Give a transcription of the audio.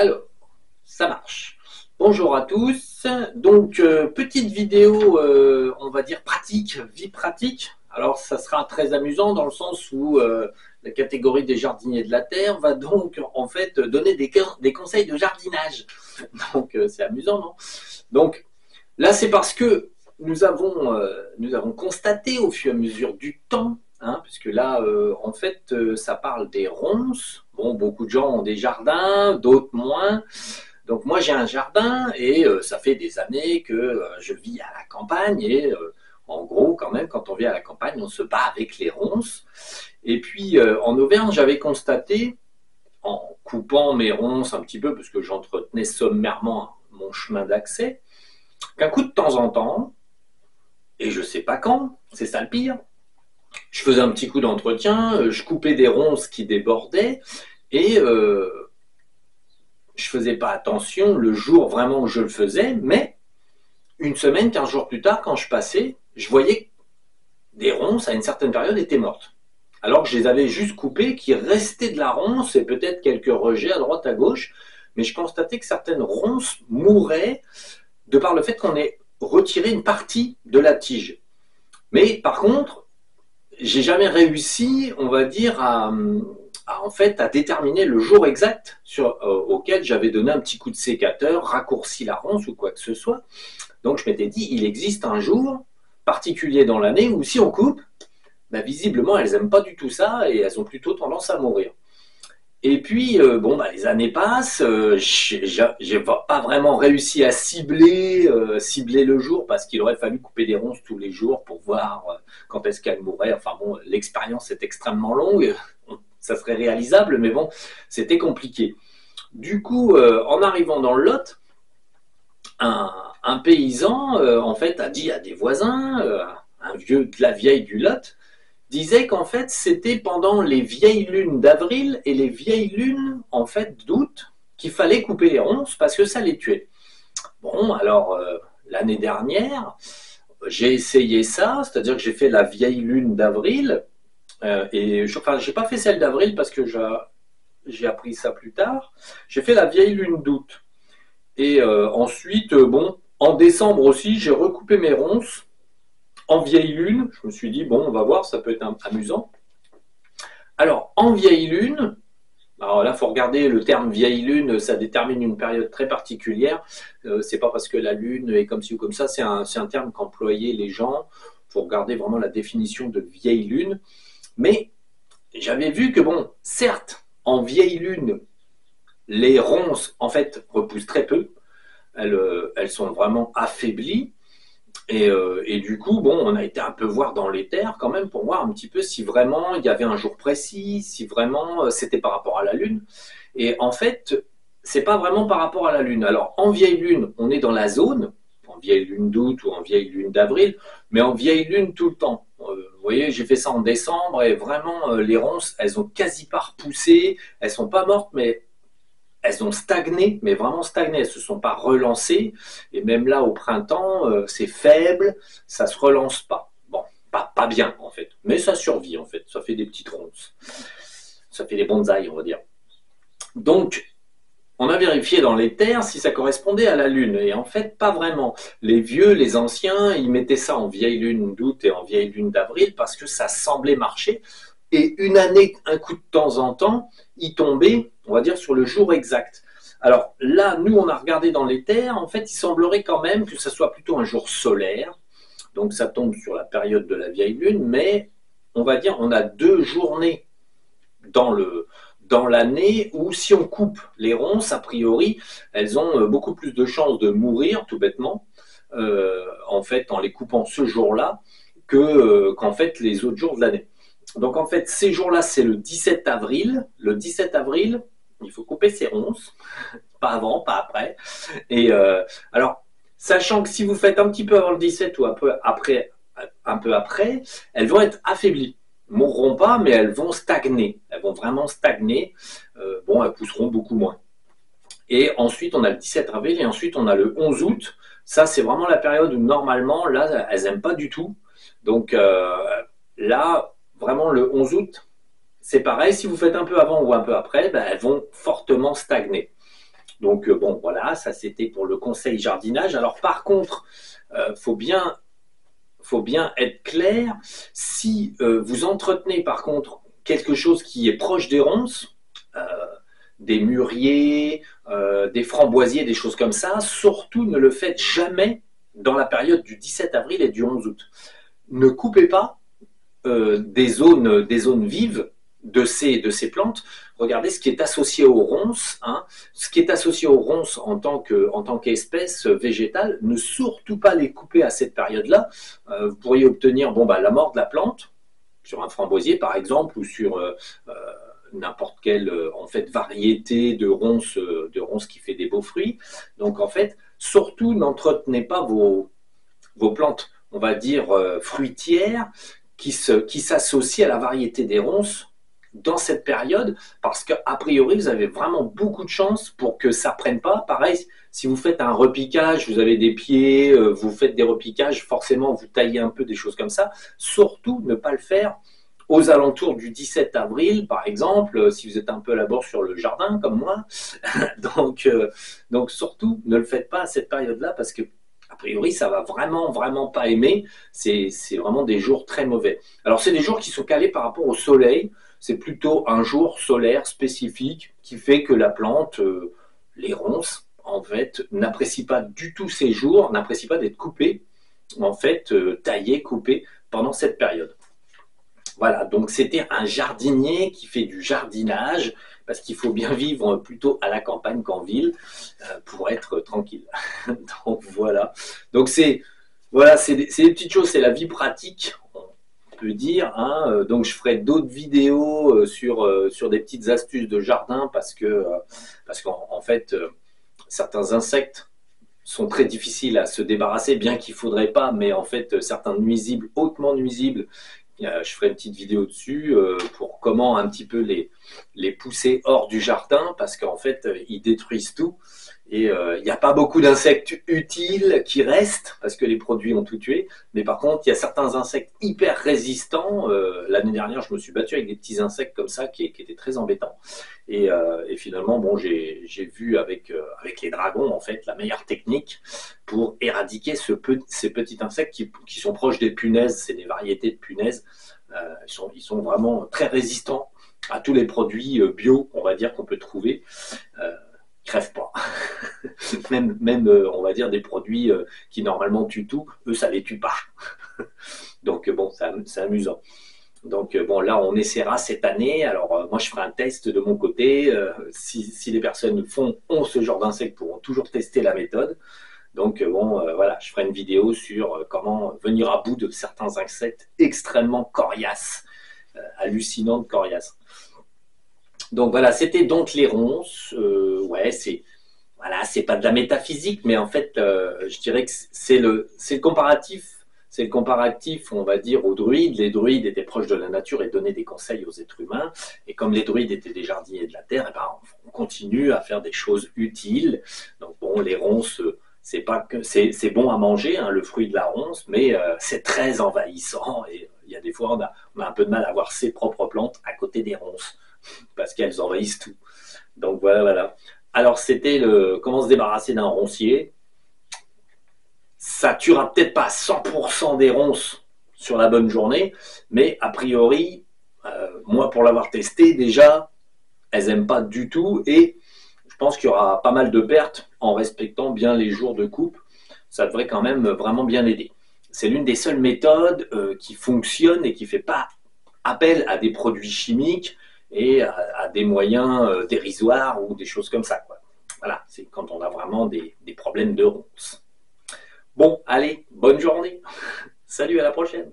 Alors, ça marche. Bonjour à tous. Donc, petite vidéo, on va dire pratique, vie pratique. Alors, ça sera très amusant dans le sens où la catégorie des jardiniers de la Terre va donc en fait donner des conseils de jardinage. Donc, c'est amusant, non? Donc, là, c'est parce que nous avons constaté au fur et à mesure du temps, hein, puisque là, en fait, ça parle des ronces. Bon, beaucoup de gens ont des jardins, d'autres moins. Donc moi j'ai un jardin et ça fait des années que je vis à la campagne et en gros quand même quand on vit à la campagne on se bat avec les ronces. Et puis en Auvergne j'avais constaté en coupant mes ronces un petit peu parce que j'entretenais sommairement mon chemin d'accès qu'un coup de temps en temps, et je sais pas quand, c'est ça le pire, je faisais un petit coup d'entretien, je coupais des ronces qui débordaient et je faisais pas attention le jour vraiment où je le faisais, mais une semaine, 15 jours plus tard, quand je passais, je voyais que des ronces, à une certaine période, étaient mortes. Alors que je les avais juste coupées, qu'il restait de la ronce et peut-être quelques rejets à droite, à gauche, mais je constatais que certaines ronces mouraient de par le fait qu'on ait retiré une partie de la tige. Mais par contre, j'ai jamais réussi, on va dire, en fait, à déterminer le jour exact auquel j'avais donné un petit coup de sécateur, raccourci la ronce ou quoi que ce soit. Donc je m'étais dit, il existe un jour particulier dans l'année où si on coupe, bah, visiblement elles n'aiment pas du tout ça et elles ont plutôt tendance à mourir. Et puis, bon, bah, les années passent, j'ai pas vraiment réussi à cibler le jour parce qu'il aurait fallu couper des ronces tous les jours pour voir quand est-ce qu'elles mourraient. Enfin bon, l'expérience est extrêmement longue, ça serait réalisable, mais bon, c'était compliqué. Du coup, en arrivant dans le Lot, un paysan, en fait, a dit à des voisins, un vieux de la vieille du Lot, disait qu'en fait, c'était pendant les vieilles lunes d'avril et les vieilles lunes, en fait, d'août, qu'il fallait couper les ronces parce que ça les tuait. Bon, alors, l'année dernière, j'ai essayé ça, c'est-à-dire que j'ai fait la vieille lune d'avril, enfin, j'ai pas fait celle d'avril parce que j'ai appris ça plus tard. J'ai fait la vieille lune d'août. Et ensuite, bon, en décembre aussi, j'ai recoupé mes ronces en vieille lune. Je me suis dit, bon, on va voir, ça peut être amusant. Alors, en vieille lune, alors là, il faut regarder le terme vieille lune, ça détermine une période très particulière. C'est pas parce que la lune est comme ci ou comme ça, c'est un terme qu'employaient les gens. Il faut regarder vraiment la définition de vieille lune. Mais j'avais vu que, bon, certes, en vieille lune, les ronces, en fait, repoussent très peu. Elles sont vraiment affaiblies. Et du coup, bon, on a été un peu voir dans les terres quand même pour voir un petit peu si vraiment il y avait un jour précis, si vraiment c'était par rapport à la Lune. Et en fait, c'est pas vraiment par rapport à la Lune. Alors, en vieille Lune, on est dans la zone, en vieille Lune d'août ou en vieille Lune d'avril, mais en vieille Lune tout le temps. Vous voyez, j'ai fait ça en décembre et vraiment, les ronces, elles ont quasi pas repoussé, elles sont pas mortes, mais elles ont stagné, mais vraiment stagné, elles ne se sont pas relancées. Et même là, au printemps, c'est faible, ça ne se relance pas. Bon, pas bien en fait, mais ça survit en fait, ça fait des petites ronces. Ça fait des bonsaïs, on va dire. Donc, on a vérifié dans les terres si ça correspondait à la lune. Et en fait, pas vraiment. Les vieux, les anciens, ils mettaient ça en vieille lune d'août et en vieille lune d'avril parce que ça semblait marcher. Et une année, un coup de temps en temps, il tombait, on va dire, sur le jour exact. Alors là, nous, on a regardé dans les terres, en fait, il semblerait quand même que ça soit plutôt un jour solaire. Donc ça tombe sur la période de la vieille lune, mais on va dire, on a 2 journées dans l'année où si on coupe les ronces, a priori, elles ont beaucoup plus de chances de mourir, tout bêtement, en fait, en les coupant ce jour-là, qu'en fait les autres jours de l'année. Donc en fait, ces jours-là, c'est le 17 avril. Le 17 avril, il faut couper ses ronces, pas avant, pas après. Et alors, sachant que si vous faites un petit peu avant le 17 ou un peu après, elles vont être affaiblies. Elles ne mourront pas, mais elles vont stagner. Elles vont vraiment stagner. Bon, elles pousseront beaucoup moins. Et ensuite, on a le 17 avril et ensuite, on a le 11 août. Ça, c'est vraiment la période où normalement, là, elles n'aiment pas du tout. Donc là, vraiment le 11 août, c'est pareil. Si vous faites un peu avant ou un peu après, ben, elles vont fortement stagner. Donc bon, voilà, ça c'était pour le conseil jardinage. Alors par contre, faut bien être clair. Si vous entretenez par contre quelque chose qui est proche des ronces, des mûriers, des framboisiers, des choses comme ça, surtout ne le faites jamais dans la période du 17 avril et du 11 août. Ne coupez pas des zones vives de ces plantes. Regardez ce qui est associé aux ronces. Hein. Ce qui est associé aux ronces en tant qu'espèce végétale, ne surtout pas les couper à cette période-là. Vous pourriez obtenir la mort de la plante, sur un framboisier par exemple, ou sur n'importe quelle en fait, variété de ronces qui fait des beaux fruits. Donc en fait, surtout n'entretenez pas vos plantes, on va dire fruitières, qui s'associent à la variété des ronces dans cette période, parce qu'a priori, vous avez vraiment beaucoup de chance pour que ça ne prenne pas. Pareil, si vous faites un repiquage, vous avez des pieds, vous faites des repiquages, forcément, vous taillez un peu des choses comme ça. Surtout, ne pas le faire aux alentours du 17 avril, par exemple, si vous êtes un peu à la bourre sur le jardin, comme moi. donc, surtout, ne le faites pas à cette période-là, parce que a priori, ça va vraiment pas aimer. C'est vraiment des jours très mauvais. Alors, c'est des jours qui sont calés par rapport au soleil. C'est plutôt un jour solaire spécifique qui fait que la plante, les ronces, en fait, n'apprécie pas du tout ces jours, n'apprécie pas d'être coupées, en fait, taillées, coupées pendant cette période. Voilà, donc c'était un jardinier qui fait du jardinage, parce qu'il faut bien vivre plutôt à la campagne qu'en ville pour être tranquille. Donc voilà. Donc c'est des petites choses, c'est la vie pratique, on peut dire. Hein. Donc je ferai d'autres vidéos sur des petites astuces de jardin parce qu'en fait, certains insectes sont très difficiles à se débarrasser, bien qu'il ne faudrait pas, mais en fait, certains nuisibles, hautement nuisibles, je ferai une petite vidéo dessus pour comment un petit peu les pousser hors du jardin, parce qu'en fait, ils détruisent tout. Et il n'y a pas beaucoup d'insectes utiles qui restent, parce que les produits ont tout tué. Mais par contre, il y a certains insectes hyper résistants. L'année dernière, je me suis battu avec des petits insectes comme ça qui étaient très embêtants. Et finalement, bon, j'ai vu avec les dragons, en fait, la meilleure technique pour éradiquer ces petits insectes qui sont proches des punaises. C'est des variétés de punaises. Ils sont vraiment très résistants à tous les produits bio, on va dire, qu'on peut trouver. Ils crèvent pas. même on va dire, des produits qui normalement tuent tout, eux, ça les tue pas. Donc bon, c'est amusant. Donc bon, là, on essaiera cette année. Alors moi, je ferai un test de mon côté. Si les personnes ont ce genre d'insectes, pourront toujours tester la méthode. Donc voilà, je ferai une vidéo sur comment venir à bout de certains insectes extrêmement coriaces, hallucinantes, coriaces. Donc voilà, c'était donc les ronces. Ouais, c'est pas de la métaphysique, mais en fait, je dirais que c'est le comparatif. C'est le comparatif, on va dire, aux druides. Les druides étaient proches de la nature et donnaient des conseils aux êtres humains. Et comme les druides étaient des jardiniers de la terre, eh ben, on continue à faire des choses utiles. Donc bon, les ronces, c'est bon à manger, hein, le fruit de la ronce, mais c'est très envahissant. Et il y a des fois, on a un peu de mal à voir ses propres plantes à côté des ronces, parce qu'elles envahissent tout. Donc voilà. Alors c'était comment se débarrasser d'un roncier. Ça tuera peut-être pas 100% des ronces sur la bonne journée, mais a priori, moi pour l'avoir testé déjà, elles n'aiment pas du tout, et je pense qu'il y aura pas mal de pertes en respectant bien les jours de coupe. Ça devrait quand même vraiment bien aider. C'est l'une des seules méthodes qui fonctionne et qui ne fait pas appel à des produits chimiques et à des moyens dérisoires ou des choses comme ça, quoi. Voilà, c'est quand on a vraiment des problèmes de ronces. Bon, allez, bonne journée. Salut, à la prochaine.